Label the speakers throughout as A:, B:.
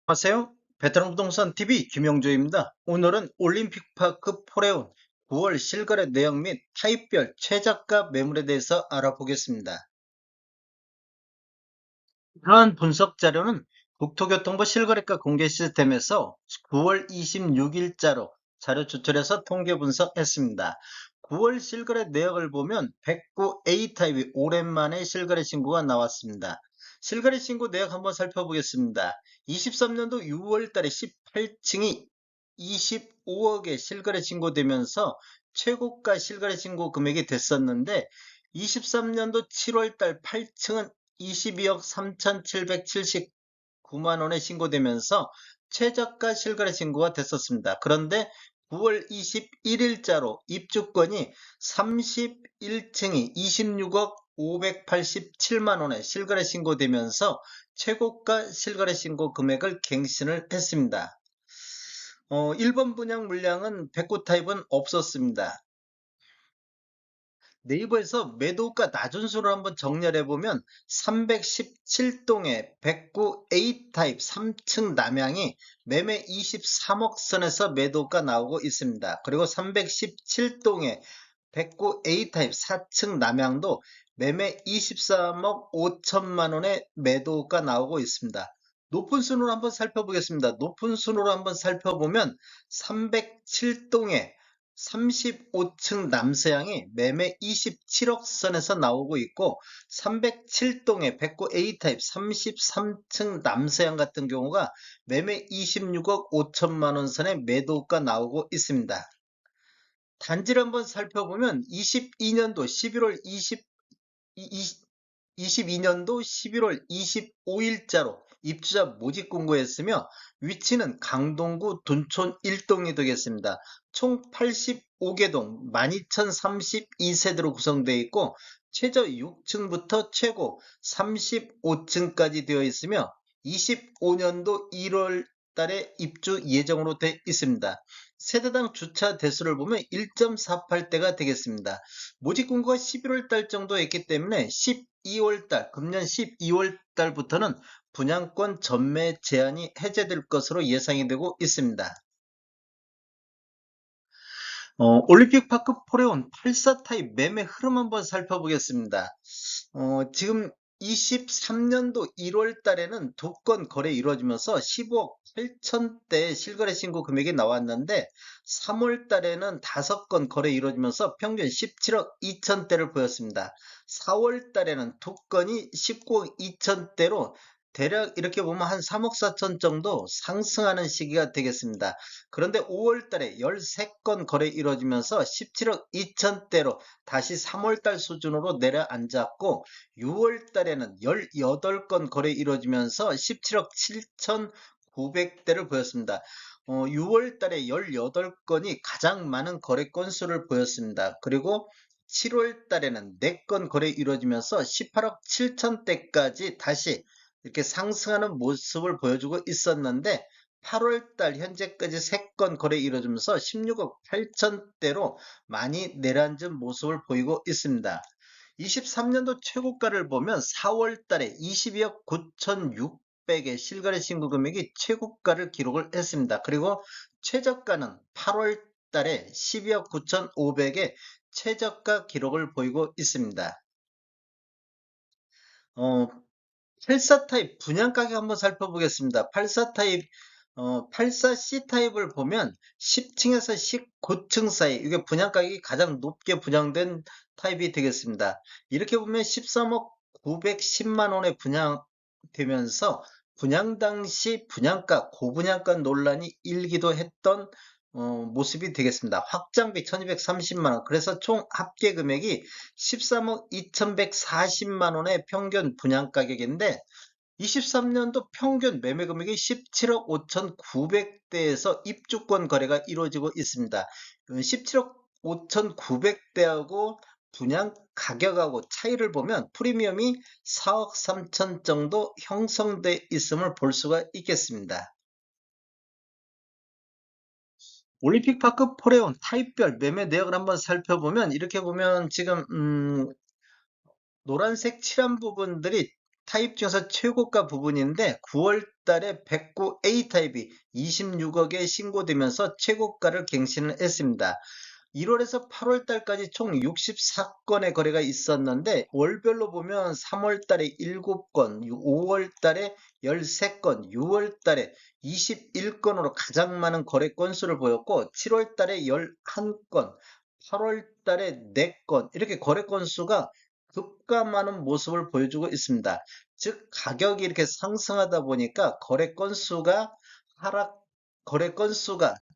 A: 안녕하세요. 베테랑 부동산 TV 김영조입니다. 오늘은 올림픽파크 포레온 9월 실거래 내역 및 타입별 최저가 매물에 대해서 알아보겠습니다. 이러한 분석 자료는 국토교통부 실거래가 공개 시스템에서 9월 26일자로 자료 추출해서 통계 분석했습니다. 9월 실거래 내역을 보면 109A 타입이 오랜만에 실거래 신고가 나왔습니다. 실거래 신고 내역 한번 살펴보겠습니다. 23년도 6월 달에 18층이 25억에 실거래 신고되면서 최고가 실거래 신고 금액이 됐었는데 23년도 7월 달 8층은 22억 3,779만 원에 신고되면서 최저가 실거래 신고가 됐었습니다. 그런데 9월 21일자로 입주권이 31층이 26억 587만 원에 실거래 신고되면서 최고가 실거래 신고 금액을 갱신을 했습니다. 1번 분양 물량은 109 타입은 없었습니다. 네이버에서 매도가 낮은 수를 한번 정렬해 보면 317동의 109 A 타입 3층 남향이 매매 23억 선에서 매도가 나오고 있습니다. 그리고 317동의 109 A 타입 4층 남향도 매매 23억 5천만 원의 매도가 나오고 있습니다. 높은 순으로 한번 살펴보겠습니다. 높은 순으로 한번 살펴보면 307동의 35층 남서향이 매매 27억 선에서 나오고 있고 307동의 109 A타입 33층 남서향 같은 경우가 매매 26억 5천만 원 선에 매도가 나오고 있습니다. 단지를 한번 살펴보면 22년도 11월 22년도 11월 25일자로 입주자 모집 공고했으며 위치는 강동구 둔촌 1동이 되겠습니다. 총 85개 동 12,032세대로 구성되어 있고 최저 6층부터 최고 35층까지 되어 있으며 25년도 1월 달에 입주 예정으로 되어 있습니다. 세대당 주차 대수를 보면 1.48대가 되겠습니다. 모집 공고가 11월 달 정도 했기 때문에 12월 달, 금년 12월 달부터는 분양권 전매 제한이 해제될 것으로 예상이 되고 있습니다. 올림픽파크 포레온 84 타입 매매 흐름 한번 살펴보겠습니다. 지금 23년도 1월 달에는 두 건 거래 이루어지면서 15억 8천대 실거래 신고 금액이 나왔는데 3월 달에는 5건 거래 이루어지면서 평균 17억 2천대를 보였습니다. 4월 달에는 두 건이 19억 2천대로 대략 이렇게 보면 한 3억 4천 정도 상승하는 시기가 되겠습니다. 그런데 5월 달에 13건 거래 이루어지면서 17억 2천대로 다시 3월달 수준으로 내려앉았고 6월 달에는 18건 거래 이루어지면서 17억 7,900대를 보였습니다. 6월 달에 18건이 가장 많은 거래 건수를 보였습니다. 그리고 7월 달에는 4건 거래 이루어지면서 18억 7천대까지 다시 이렇게 상승하는 모습을 보여주고 있었는데 8월 달 현재까지 3건 거래 이루어지면서 16억 8천대로 많이 내려앉은 모습을 보이고 있습니다. 23년도 최고가를 보면 4월 달에 22억 9,600의 실거래 신고 금액이 최고가를 기록을 했습니다. 그리고 최저가는 8월 달에 12억 9,500의 최저가 기록을 보이고 있습니다. 84 타입 분양 가격 한번 살펴보겠습니다. 84 타입 84C 타입을 보면 10층에서 19층 사이 이게 분양 가격이 가장 높게 분양된 타입이 되겠습니다. 이렇게 보면 13억 910만 원에 분양되면서 분양 당시 분양가 고분양가 논란이 일기도 했던 모습이 되겠습니다. 확장비 1230만 원. 그래서 총 합계 금액이 13억 2140만 원의 평균 분양 가격인데 23년도 평균 매매 금액이 17억 5,900대에서 입주권 거래가 이루어지고 있습니다. 17억 5,900대하고 분양 가격하고 차이를 보면 프리미엄이 4억 3천 정도 형성돼 있음을 볼 수가 있겠습니다. 올림픽파크 포레온 타입별 매매 내역을 한번 살펴보면 이렇게 보면 지금 노란색 칠한 부분들이 타입 중에서 최고가 부분인데 9월 달에 109A 타입이 26억에 신고되면서 최고가를 갱신을 했습니다. 1월에서 8월 달까지 총 64건의 거래가 있었는데 월별로 보면 3월 달에 7건, 5월 달에 13건, 6월 달에 21건으로 가장 많은 거래 건수를 보였고 7월 달에 11건, 8월 달에 4건 이렇게 거래 건수가 급감하는 모습을 보여주고 있습니다. 즉 가격이 이렇게 상승하다 보니까 거래 건수가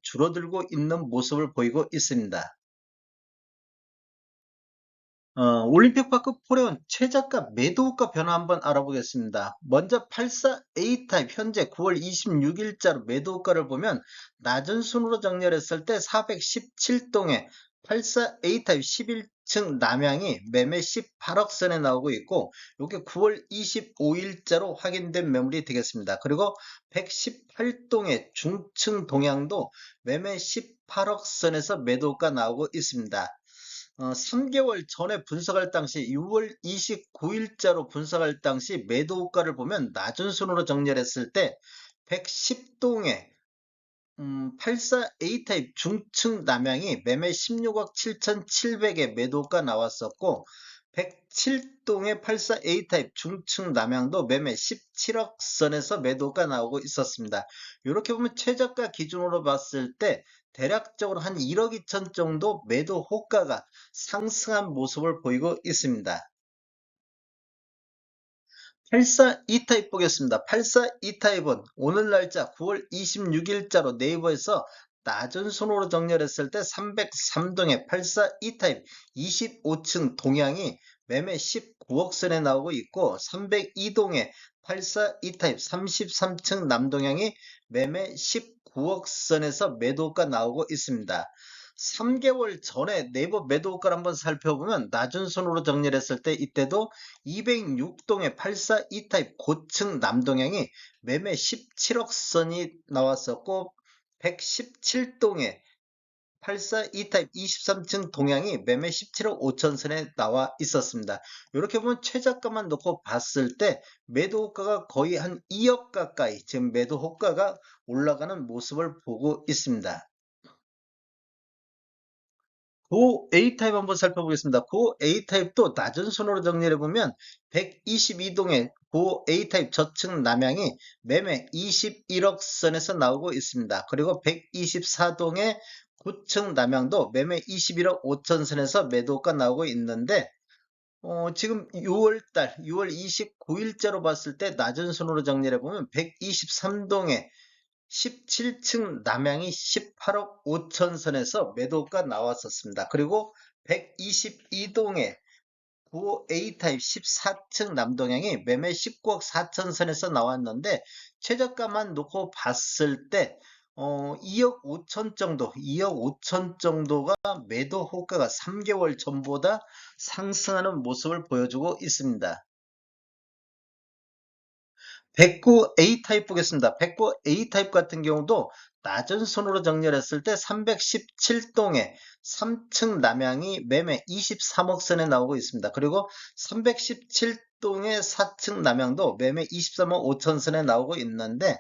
A: 줄어들고 있는 모습을 보이고 있습니다. 올림픽파크 포레온 최저가 매도가 변화 한번 알아보겠습니다. 먼저 84A 타입 현재 9월 26일자로 매도가를 보면 낮은 순으로 정렬했을 때 417동에 84A 타입 11층 남향이 매매 18억 선에 나오고 있고 이게 9월 25일자로 확인된 매물이 되겠습니다. 그리고 118동의 중층 동향도 매매 18억 선에서 매도가 나오고 있습니다. 3개월 전에 분석할 당시 6월 29일자로 분석할 당시 매도가를 보면 낮은 순으로 정렬했을 때 110동에 84A 타입 중층 남향이 매매 16억 7,700에 매도가 나왔었고 107동의 84A 타입 중층 남향도 매매 17억 선에서 매도가 나오고 있었습니다. 이렇게 보면 최저가 기준으로 봤을 때 대략적으로 한 1억 2천 정도 매도 호가가 상승한 모습을 보이고 있습니다. 84E타입 보겠습니다. 84E타입은 오늘 날짜 9월 26일자로 네이버에서 낮은 순으로 정렬했을 때 303동의 84E타입 25층 동향이 매매 19억 선에 나오고 있고 302동의 84E타입 33층 남동향이 매매 19억 선에서 매도가 나오고 있습니다. 3개월 전에 네이버 매도가를 한번 살펴보면 낮은 순으로 정렬했을 때 이때도 206동의 84E타입 고층 남동향이 매매 17억 선이 나왔었고 117동의 84E타입 23층 동향이 매매 17억 5천 선에 나와 있었습니다. 이렇게 보면 최저가만 놓고 봤을 때 매도 호가가 거의 한 2억 가까이 지금 매도 호가가 올라가는 모습을 보고 있습니다. 고 A타입 한번 살펴보겠습니다. 고 A타입도 낮은 순으로 정리해보면 122동의 고 A타입 저층 남향이 매매 21억 선에서 나오고 있습니다. 그리고 124동의 9층 남향도 매매 21억 5천 선에서 매도가 나오고 있는데 지금 6월 29일자로 봤을 때 낮은 순으로 정리해보면 123동의 17층 남향이 18억 5천 선에서 매도가 나왔었습니다. 그리고 122동의 9A 타입 14층 남동향이 매매 19억 4천 선에서 나왔는데 최저가만 놓고 봤을 때 2억 5천 정도, 2억 5천 정도가 매도 호가가 3개월 전보다 상승하는 모습을 보여주고 있습니다. 109A 타입 보겠습니다. 109A 타입 같은 경우도 낮은 순으로 정렬했을 때 317동에 3층 남향이 매매 23억 선에 나오고 있습니다. 그리고 317동의 4층 남향도 매매 23억 5천 선에 나오고 있는데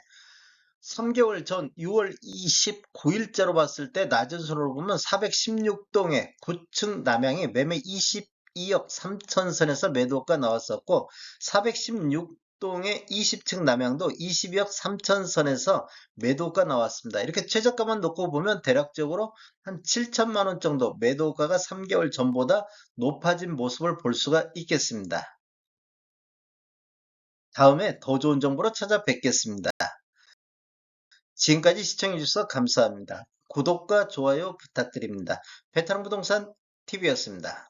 A: 3개월 전 6월 29일자로 봤을 때 낮은 순으로 보면 416동의 9층 남향이 매매 22억 3천 선에서 매도가 나왔었고 416동의 20층 남향도 22억 3천 선에서 매도가 나왔습니다. 이렇게 최저가만 놓고 보면 대략적으로 한 7천만 원 정도 매도가가 3개월 전보다 높아진 모습을 볼 수가 있겠습니다. 다음에 더 좋은 정보로 찾아뵙겠습니다. 지금까지 시청해주셔서 감사합니다. 구독과 좋아요 부탁드립니다. 베테랑 부동산 TV였습니다.